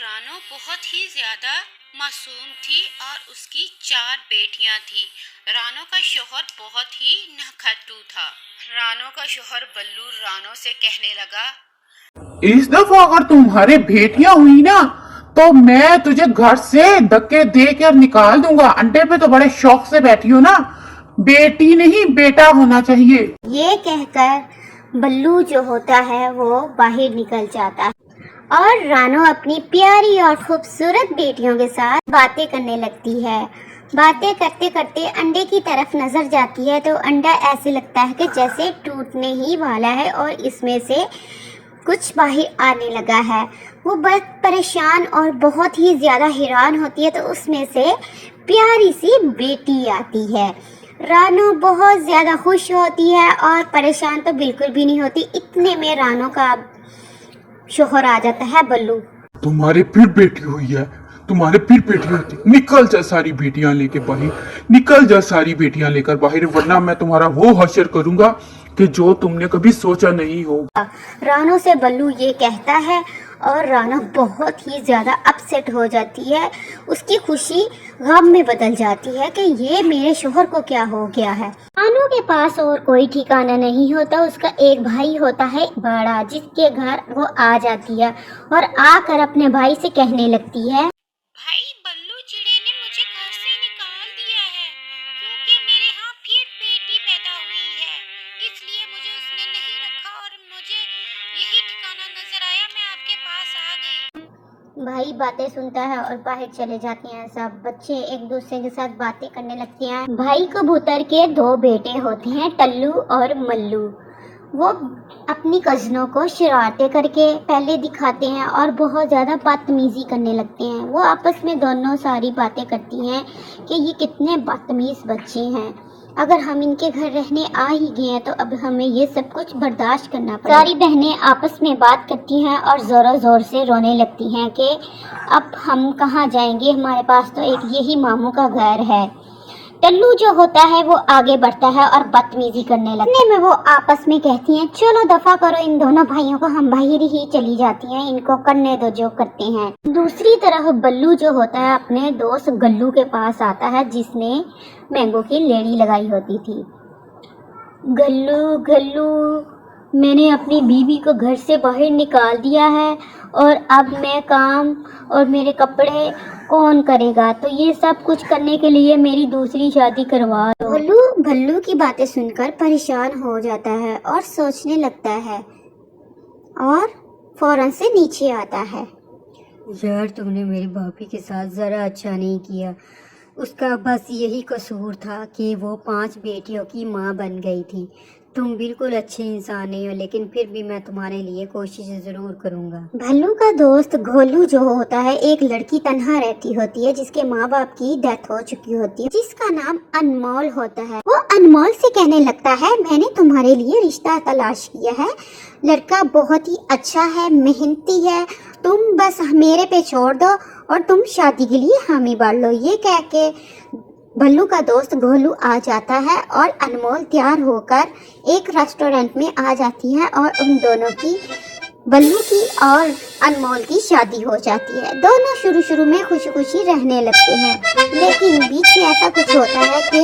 رانو بہت ہی زیادہ معصوم تھی اور اس کی 4 بیٹیاں تھیں۔ رانو کا شوہر بہت ہی نکھٹو تھا۔ رانو کا شوہر بلو رانو سے کہنے لگا، اس دفعہ اگر تمہارے بیٹیاں ہوئی نا تو میں تجھے گھر سے دھکے دے کر نکال دوں گا۔ انڈے پہ تو بڑے شوق سے بیٹھی ہو نا، بیٹی نہیں بیٹا ہونا چاہیے۔ یہ کہہ کر بلو جو ہوتا ہے وہ باہر نکل جاتا ہے اور رانو اپنی پیاری اور خوبصورت بیٹیوں کے ساتھ باتیں کرنے لگتی ہے۔ باتیں کرتے کرتے انڈے کی طرف نظر جاتی ہے تو انڈا ایسے لگتا ہے کہ جیسے ٹوٹنے ہی والا ہے اور اس میں سے کچھ باہر آنے لگا ہے۔ وہ بہت پریشان اور بہت ہی زیادہ حیران ہوتی ہے تو اس میں سے پیاری سی بیٹی آتی ہے۔ رانو بہت زیادہ خوش ہوتی ہے اور پریشان تو بالکل بھی نہیں ہوتی۔ اتنے میں رانو کا شوہر آ جاتا ہے بلو۔ تمہارے پھر بیٹی ہوئی ہے، تمہارے پھر بیٹی ہوتی، نکل جا ساری بیٹیاں لے کے باہر، نکل جا ساری بیٹیاں لے کر باہر، ورنہ میں تمہارا وہ حشر کروں گا کہ جو تم نے کبھی سوچا نہیں ہوگا۔ رانو سے بلو یہ کہتا ہے اور رانو بہت ہی زیادہ اپسیٹ ہو جاتی ہے۔ اس کی خوشی غم میں بدل جاتی ہے کہ یہ میرے شوہر کو کیا ہو گیا ہے۔ رانو کے پاس اور کوئی ٹھکانہ نہیں ہوتا۔ اس کا ایک بھائی ہوتا ہے بڑا، جس کے گھر وہ آ جاتی ہے اور آ کر اپنے بھائی سے کہنے لگتی ہے، بھائی بلو چڑے نے مجھے گھر سے نکال دیا ہے کیونکہ میرے ہاں پھر بیٹی پیدا ہوئی ہے، اس لیے مجھے اس نے نہیں رکھا اور مجھے یہی ٹھکانہ نظر آیا، میں آپ کے پاس آ گئی۔ بھائی باتیں سنتا ہے اور باہر چلے جاتے ہیں۔ سب بچے ایک دوسرے کے ساتھ باتیں کرنے لگتے ہیں۔ بھائی کبوتر کے 2 بیٹے ہوتے ہیں، ٹلو اور ملو۔ وہ اپنی کزنوں کو شرارتیں کر کے پہلے دکھاتے ہیں اور بہت زیادہ بدتمیزی کرنے لگتے ہیں۔ وہ آپس میں دونوں ساری باتیں کرتی ہیں کہ یہ کتنے بدتمیز بچے ہیں، اگر ہم ان کے گھر رہنے آ ہی گئے ہیں تو اب ہمیں یہ سب کچھ برداشت کرنا پڑے گا۔ ساری بہنیں آپس میں بات کرتی ہیں اور زور زور سے رونے لگتی ہیں کہ اب ہم کہاں جائیں گے، ہمارے پاس تو ایک یہی ماموں کا گھر ہے۔ ٹلو جو ہوتا ہے وہ آگے بڑھتا ہے اور بدتمیزی کرنے لگتا ہے۔ اتنے میں وہ آپس میں کہتی ہیں، چلو دفع کرو ان دونوں بھائیوں کو، ہم باہر ہی چلی جاتی ہیں، ان کو کرنے دو جو کرتے ہیں۔ دوسری طرف بلو جو ہوتا ہے اپنے دوست گلو کے پاس آتا ہے، جس نے مینگو کی لیڑی لگائی ہوتی تھی۔ گلو گلو، میں نے اپنی بیوی کو گھر سے باہر نکال دیا ہے اور اب میں کام اور میرے کپڑے کون کرے گا، تو یہ سب کچھ کرنے کے لیے میری دوسری شادی کروا دو۔ بھلو کی باتیں سن کر پریشان ہو جاتا ہے اور سوچنے لگتا ہے اور فوراً سے نیچے آتا ہے۔ یار تم نے میری بھابھی کے ساتھ ذرا اچھا نہیں کیا، اس کا بس یہی قصور تھا کہ وہ 5 بیٹیوں کی ماں بن گئی تھی۔ تم بالکل اچھے انسان نہیں ہو، لیکن پھر بھی میں تمہارے لیے کوشش ضرور کروں گا۔ بھلو کا دوست گھولو جو ہوتا ہے، ایک لڑکی تنہا رہتی ہوتی ہے جس کے ماں باپ کی ڈیتھ ہو چکی ہوتی ہے، جس کا نام انمول ہوتا ہے۔ وہ انمول سے کہنے لگتا ہے، میں نے تمہارے لیے رشتہ تلاش کیا ہے، لڑکا بہت ہی اچھا ہے، محنتی ہے، تم بس میرے پہ چھوڑ دو اور تم شادی کے لیے حامی بھر لو۔ یہ کہہ کے بھلو کا دوست گھولو آ جاتا ہے اور انمول تیار ہو کر ایک ریسٹورینٹ میں آ جاتی ہے اور ان دونوں کی، بلو کی اور انمول کی شادی ہو جاتی ہے۔ دونوں شروع میں خوشی خوشی رہنے لگتے ہیں، لیکن بیچ میں ایسا کچھ ہوتا ہے کہ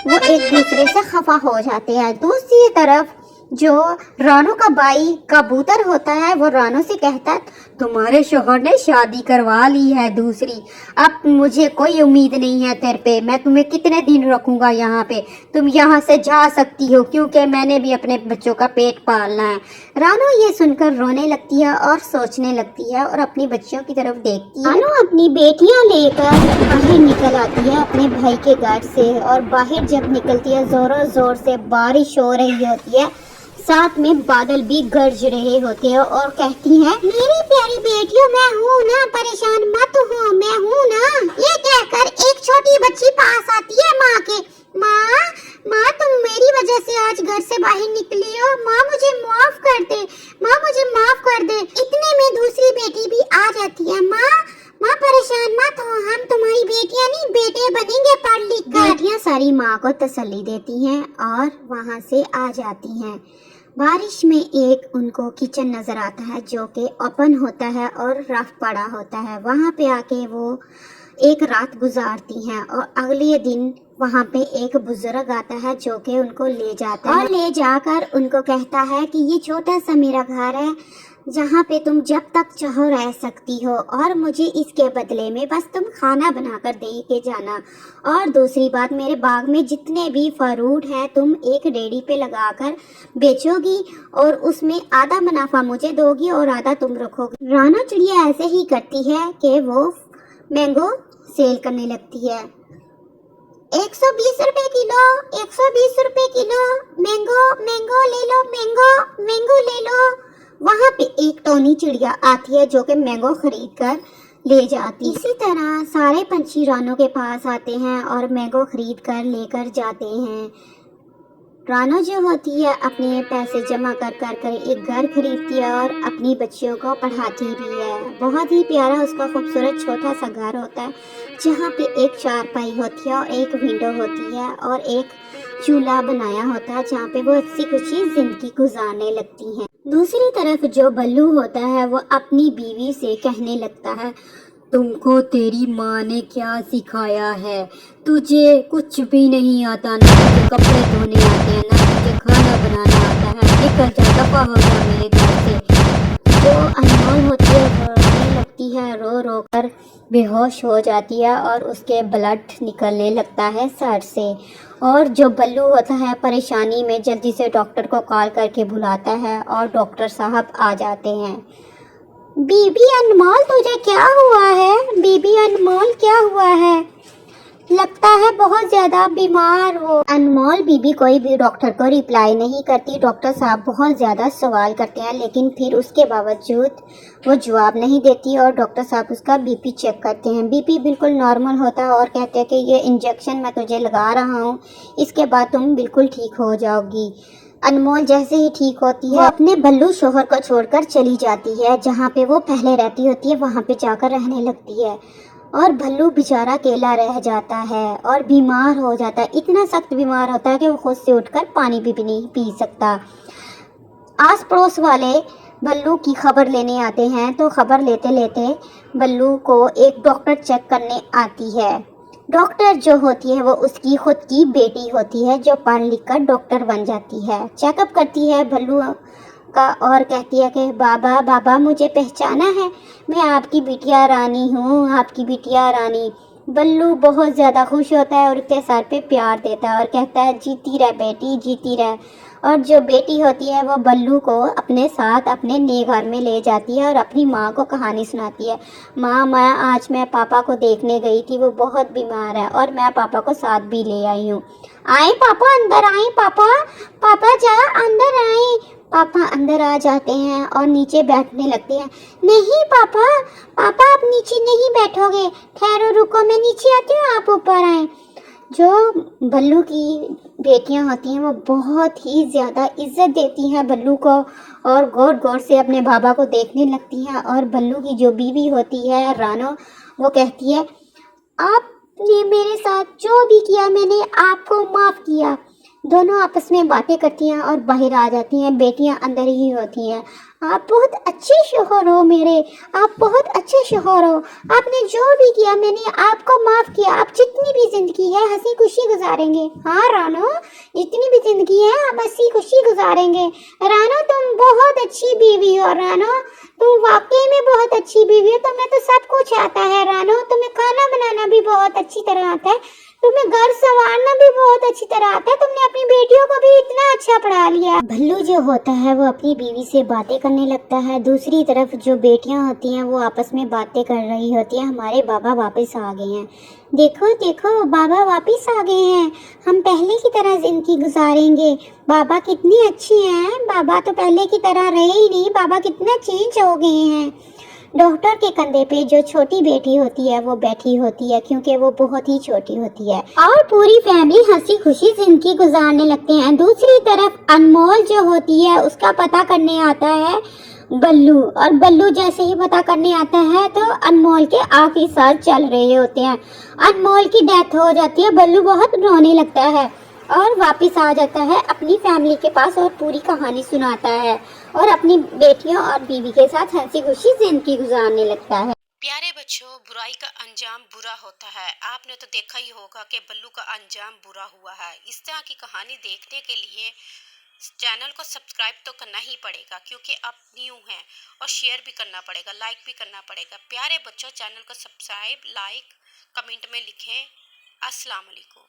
وہ ایک دوسرے سے خفا ہو جاتے ہیں۔ دوسری طرف جو رانو کا بھائی کبوتر ہوتا ہے وہ رانو سے کہتا ہے، تمہارے شوہر نے شادی کروا لی ہے دوسری، اب مجھے کوئی امید نہیں ہے تیرے پہ، میں تمہیں کتنے دن رکھوں گا یہاں پہ، تم یہاں سے جا سکتی ہو کیونکہ میں نے بھی اپنے بچوں کا پیٹ پالنا ہے۔ رانو یہ سن کر رونے لگتی ہے اور سوچنے لگتی ہے اور اپنی بچیوں کی طرف دیکھتی ہے۔ رانو اپنی بیٹیاں لے کر باہر نکل آتی ہے اپنے بھائی کے گھر سے، اور باہر جب نکلتی ہے زوروں زور سے بارش ہو رہی ہوتی ہے، ساتھ میں بادل بھی گرج رہے ہوتے ہیں، اور کہتی ہیں، میری پیاری بیٹیوں میں ہوں نا، پریشان مت ہو، میں ہوں نا۔ یہ کہہ کر ایک چھوٹی بچی پاس آتی ہے ماں کے، ماں تم میری وجہ سے آج گھر سے باہر نکلی ہو، ماں مجھے معاف کر دے، ماں مجھے معاف کر دے۔ اتنے میں دوسری بیٹی بھی آ جاتی ہے، ماں پریشان مت ہو، ہم تمہاری بیٹیاں نہیں بیٹے بنیں گے پڑھ لکھ کر۔ بیٹیاں ساری ماں کو تسلی دیتی ہیں اور وہاں سے آ جاتی ہیں۔ बारिश में एक उनको किचन नजर आता है जो कि ओपन होता है और रफ पड़ा होता है। वहाँ पे आके वो एक रात गुजारती हैं और अगले दिन वहाँ पे एक बुजुर्ग आता है जो कि उनको ले जाता है और ले जाकर उनको कहता है कि ये छोटा सा मेरा घर है जहाँ पे तुम जब तक चाहो रह सकती हो और मुझे इसके बदले में बस तुम खाना बनाकर दे के जाना। और दूसरी बात, मेरे बाग में जितने भी फ्रूट हैं तुम एक रेडी पे लगाकर बेचोगी और उसमें आधा मुनाफा मुझे दोगी और आधा तुम रखोगी। राना चिड़िया ऐसे ही करती है कि वो मैंगो सेल करने लगती है। 120 रुपए किलो, 120 रुपए किलो, मैंगो मैंगो ले लो, मैंगो ले लो। वहाँ पे एक टोनी चिड़िया आती है जो कि मैंगो खरीद कर ले जाती। इसी तरह सारे पंछी रानो के पास आते हैं और मैंगो खरीद कर लेकर जाते हैं। रानो जो होती है अपने पैसे जमा कर एक घर खरीदती है और अपनी बच्चियों को पढ़ाती भी है। बहुत ही प्यारा उसका खूबसूरत छोटा सा घर होता है जहाँ पे एक चारपाई होती है और एक विंडो होती है और एक चूल्हा बनाया होता है जहाँ पे वो हंसी खुशी जिंदगी गुजारने लगती हैं। दूसरी तरफ जो बल्लू होता है वो अपनी बीवी से कहने लगता है, तुमको तेरी माँ ने क्या सिखाया है? तुझे कुछ भी नहीं आता, ना तुझे कपड़े धोने आते हैं, ना तुझे खाना बनाना आता है। निकल जा, दफा हो जा मेरे घर से। जो अनमोल होती है वो रोने लगती है, रो रो कर बेहोश हो जाती है और उसके ब्लड निकलने लगता है सर से। और जो बल्लू होता है परेशानी में जल्दी से डॉक्टर को कॉल करके बुलाता है और डॉक्टर साहब आ जाते हैं। बीबी अनमोल तुझे क्या हुआ है? बीबी अनमोल क्या हुआ है? लगता है बहुत ज्यादा बीमार हो। अनमोल बीबी कोई भी डॉक्टर को रिप्लाई नहीं करती। डॉक्टर साहब बहुत ज्यादा सवाल करते हैं लेकिन फिर उसके बावजूद वो जवाब नहीं देती और डॉक्टर साहब उसका बीपी चेक करते हैं। बीपी बिल्कुल नॉर्मल होता है और कहते हैं कि ये इंजेक्शन मैं तुझे लगा रहा हूँ, इसके बाद तुम बिल्कुल ठीक हो जाओगी। अनमोल जैसे ही ठीक होती है वो अपने बल्लू शोहर को छोड़कर चली जाती है। जहाँ पे वो पहले रहती होती है वहाँ पे जाकर रहने लगती है और भल्लू बेचारा अकेला रह जाता है और बीमार हो जाता है। इतना सख्त बीमार होता है कि वो खुद से उठकर पानी भी नहीं पी सकता। आस पड़ोस वाले बल्लू की खबर लेने आते हैं तो खबर लेते लेते बल्लू को एक डॉक्टर चेक करने आती है। डॉक्टर जो होती है वो उसकी खुद की बेटी होती है जो पढ़ लिख कर डॉक्टर बन जाती है। चेकअप करती है भल्लू का और कहती है कि बाबा बाबा मुझे पहचाना है, मैं आपकी बिटिया रानी हूँ, आपकी बिटिया रानी। बल्लू बहुत ज़्यादा खुश होता है और उसके सर पे प्यार देता है और कहता है जीती रह बेटी, जीती रह। और जो बेटी होती है वो बल्लू को अपने साथ अपने नए घर में ले जाती है और अपनी माँ को कहानी सुनाती है। माँ आज मैं पापा को देखने गई थी, वो बहुत बीमार है और मैं पापा को साथ भी ले आई हूँ। आए पापा, अंदर आए पापा, पापा जा अंदर आए। पापा अंदर आ जाते हैं और नीचे बैठने लगते हैं। नहीं पापा, पापा आप नीचे नहीं बैठोगे, ठहरो रुको मैं नीचे आती हूँ, आप ऊपर आए। जो बल्लू की बेटियां होती हैं वो बहुत ही ज़्यादा इज्जत देती हैं बल्लू को और गौर गौर से अपने बाबा को देखने लगती हैं। और बल्लू की जो बीवी होती है रानो, वो कहती है आपने मेरे साथ जो भी किया मैंने आपको माफ़ किया। दोनों आपस में बातें करती हैं और बाहर आ जाती हैं। बेटियां अंदर ही होती हैं। आप बहुत अच्छे शोहर हो मेरे, आप बहुत अच्छे शोहर हो, आपने जो भी किया मैंने आपको माफ़ किया। आप जितनी भी ज़िंदगी है हंसी खुशी गुजारेंगे। हाँ रानो, जितनी भी ज़िंदगी है आप हंसी खुशी गुजारेंगे। रानो तुम बहुत अच्छी बीवी हो, रानो तुम वाकई में बहुत अच्छी बीवी हो। तुम्हें तो सब कुछ आता है रानो, तुम्हें खाना बनाना भी बहुत अच्छी तरह आता है, तुम्हें घर संवारना भी बहुत अच्छी तरह आता है, तुमने अपनी बेटियों को भी इतना अच्छा पढ़ा लिया। भल्लू जो होता है वो अपनी बीवी से बातें करने लगता है। दूसरी तरफ जो बेटियां होती हैं वो आपस में बातें कर रही होती हैं। हमारे बाबा वापस आ गए हैं, देखो देखो बाबा वापस आ गए हैं, हम पहले की तरह जिंदगी गुजारेंगे। बाबा कितनी अच्छी हैं, बाबा तो पहले की तरह रहे ही नहीं, बाबा कितना चेंज हो गए हैं। डॉक्टर के कंधे पे जो छोटी बेटी होती है वो बैठी होती है क्योंकि वो बहुत ही छोटी होती है और पूरी फैमिली हंसी खुशी जिंदगी गुजारने लगते हैं। दूसरी तरफ अनमोल जो होती है उसका पता करने आता है बल्लू, और बल्लू जैसे ही पता करने आता है तो अनमोल के आखिरी साल चल रहे होते हैं। अनमोल की डेथ हो जाती है, बल्लू बहुत रोने लगता है और वापस आ जाता है अपनी फैमिली के पास और पूरी कहानी सुनाता है और अपनी बेटियों और बीवी के साथ हंसी खुशी जिंदगी गुजारने लगता है। प्यारे बच्चों, बुराई का अंजाम बुरा होता है। आपने तो देखा ही होगा कि बल्लू का अंजाम बुरा हुआ है। इस तरह की कहानी देखने के लिए चैनल को सब्सक्राइब तो करना ही पड़ेगा, क्योंकि आप न्यू हैं, और शेयर भी करना पड़ेगा, लाइक भी करना पड़ेगा। प्यारे बच्चों, चैनल को सब्सक्राइब, लाइक, कमेंट में लिखें। अस्सलाम वालेकुम।